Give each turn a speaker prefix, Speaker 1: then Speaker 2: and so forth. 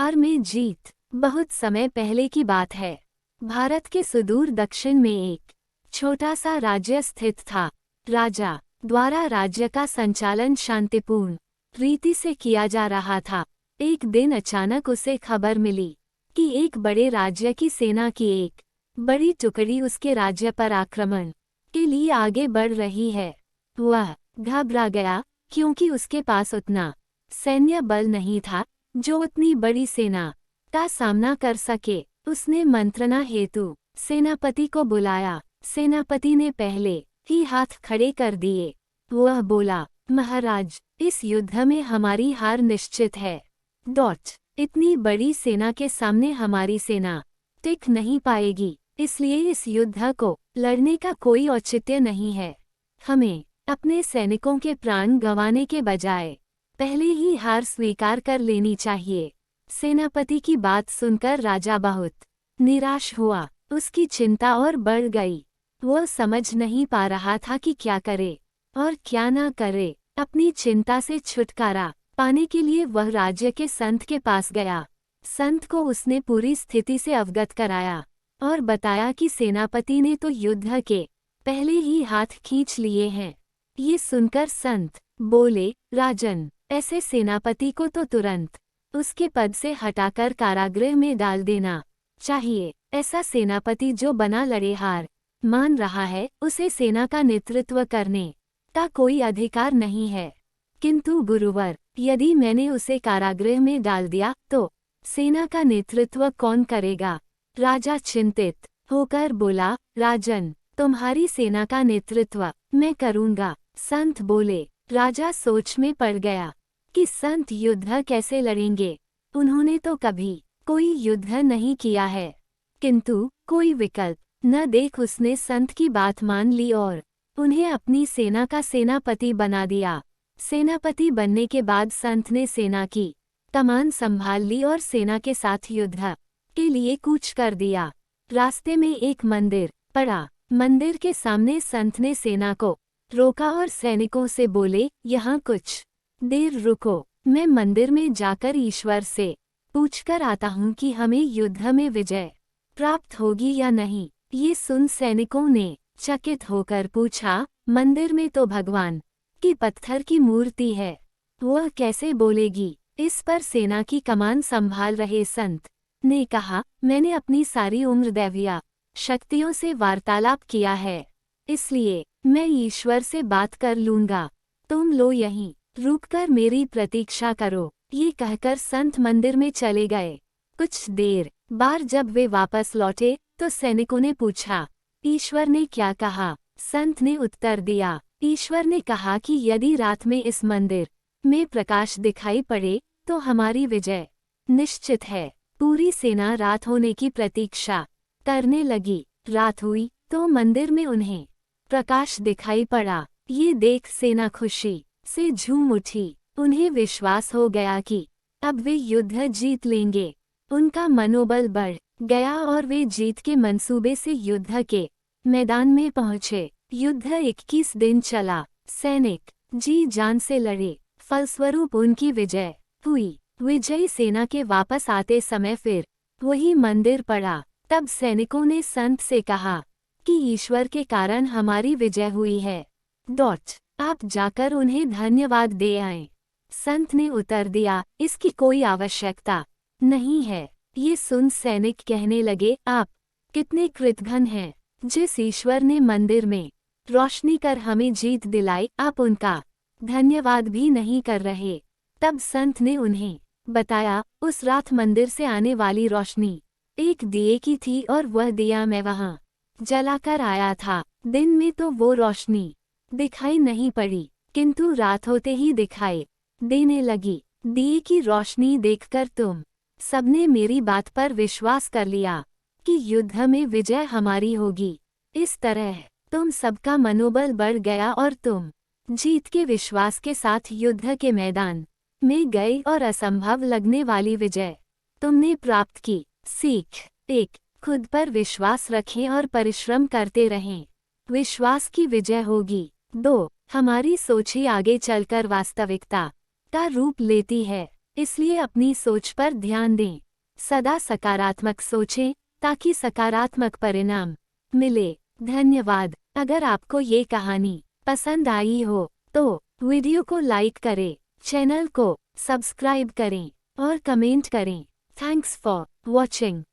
Speaker 1: हार में जीत। बहुत समय पहले की बात है। भारत के सुदूर दक्षिण में एक छोटा सा राज्य स्थित था। राजा द्वारा राज्य का संचालन शांतिपूर्ण रीति से किया जा रहा था। एक दिन अचानक उसे खबर मिली कि एक बड़े राज्य की सेना की एक बड़ी टुकड़ी उसके राज्य पर आक्रमण के लिए आगे बढ़ रही है। वह घबरा गया क्योंकि उसके पास उतना सैन्य बल नहीं था जो उतनी बड़ी सेना का सामना कर सके। उसने मंत्रणा हेतु सेनापति को बुलाया। सेनापति ने पहले ही हाथ खड़े कर दिए। वह बोला, महाराज, इस युद्ध में हमारी हार निश्चित है। इतनी बड़ी सेना के सामने हमारी सेना टिक नहीं पाएगी, इसलिए इस युद्ध को लड़ने का कोई औचित्य नहीं है। हमें अपने सैनिकों के प्राण गंवाने के बजाय पहले ही हार स्वीकार कर लेनी चाहिए। सेनापति की बात सुनकर राजा बहुत निराश हुआ। उसकी चिंता और बढ़ गई। वह समझ नहीं पा रहा था कि क्या करे और क्या ना करे। अपनी चिंता से छुटकारा पाने के लिए वह राज्य के संत के पास गया। संत को उसने पूरी स्थिति से अवगत कराया और बताया कि सेनापति ने तो युद्ध के पहले ही हाथ खींच लिए हैं। ये सुनकर संत बोले, राजन, ऐसे सेनापति को तो तुरंत उसके पद से हटाकर कारागृह में डाल देना चाहिए। ऐसा सेनापति जो बना लड़े हार मान रहा है, उसे सेना का नेतृत्व करने का कोई अधिकार नहीं है। किंतु गुरुवर, यदि मैंने उसे कारागृह में डाल दिया तो सेना का नेतृत्व कौन करेगा? राजा चिंतित होकर बोला, राजन, तुम्हारी सेना का नेतृत्व मैं करूंगा। संत बोले। राजा सोच में पड़ गया कि संत युद्ध कैसे लड़ेंगे। उन्होंने तो कभी कोई युद्ध नहीं किया है, किंतु कोई विकल्प न देख उसने संत की बात मान ली और उन्हें अपनी सेना का सेनापति बना दिया। सेनापति बनने के बाद संत ने सेना की कमान संभाल ली और सेना के साथ युद्ध के लिए कूच कर दिया। रास्ते में एक मंदिर पड़ा। मंदिर के सामने संत ने सेना को रोका और सैनिकों से बोले, यहाँ कुछ देर रुको, मैं मंदिर में जाकर ईश्वर से पूछकर आता हूँ कि हमें युद्ध में विजय प्राप्त होगी या नहीं। ये सुन सैनिकों ने चकित होकर पूछा, मंदिर में तो भगवान की पत्थर की मूर्ति है, वह कैसे बोलेगी? इस पर सेना की कमान संभाल रहे संत ने कहा, मैंने अपनी सारी उम्र दैवीय शक्तियों से वार्तालाप किया है, इसलिए मैं ईश्वर से बात कर लूंगा। तुम लो यहीं रुककर मेरी प्रतीक्षा करो। ये कहकर संत मंदिर में चले गए। कुछ देर बाद जब वे वापस लौटे तो सैनिकों ने पूछा, ईश्वर ने क्या कहा? संत ने उत्तर दिया, ईश्वर ने कहा कि यदि रात में इस मंदिर में प्रकाश दिखाई पड़े तो हमारी विजय निश्चित है। पूरी सेना रात होने की प्रतीक्षा करने लगी। रात हुई तो मंदिर में उन्हें प्रकाश दिखाई पड़ा। ये देख सेना खुशी से झूम उठी। उन्हें विश्वास हो गया कि अब वे युद्ध जीत लेंगे। उनका मनोबल बढ़ गया और वे जीत के मंसूबे से युद्ध के मैदान में पहुंचे। युद्ध 21 दिन चला। सैनिक जी जान से लड़े, फलस्वरूप उनकी विजय हुई। विजयी सेना के वापस आते समय फिर वही मंदिर पड़ा। तब सैनिकों ने संत से कहा कि ईश्वर के कारण हमारी विजय हुई है। आप जाकर उन्हें धन्यवाद दे आएं। संत ने उत्तर दिया, इसकी कोई आवश्यकता नहीं है। ये सुन सैनिक कहने लगे, आप कितने कृतघ्न हैं। जिस ईश्वर ने मंदिर में रोशनी कर हमें जीत दिलाई, आप उनका धन्यवाद भी नहीं कर रहे। तब संत ने उन्हें बताया, उस रात मंदिर से आने वाली रोशनी एक दिए की थी और वह दिया मैं वहां जलाकर आया था। दिन में तो वो रोशनी दिखाई नहीं पड़ी, किंतु रात होते ही दिखाई देने लगी। दिए की रोशनी देखकर तुम सबने मेरी बात पर विश्वास कर लिया कि युद्ध में विजय हमारी होगी। इस तरह तुम सबका मनोबल बढ़ गया और तुम जीत के विश्वास के साथ युद्ध के मैदान में गए और असंभव लगने वाली विजय तुमने प्राप्त की। सीख 1, खुद पर विश्वास रखें और परिश्रम करते रहें, विश्वास की विजय होगी। 2, हमारी सोच ही आगे चलकर वास्तविकता का रूप लेती है। इसलिए अपनी सोच पर ध्यान दें। सदा सकारात्मक सोचें ताकि सकारात्मक परिणाम मिले। धन्यवाद। अगर आपको ये कहानी पसंद आई हो तो वीडियो को लाइक करें, चैनल को सब्सक्राइब करें और कमेंट करें। Thanks for watching.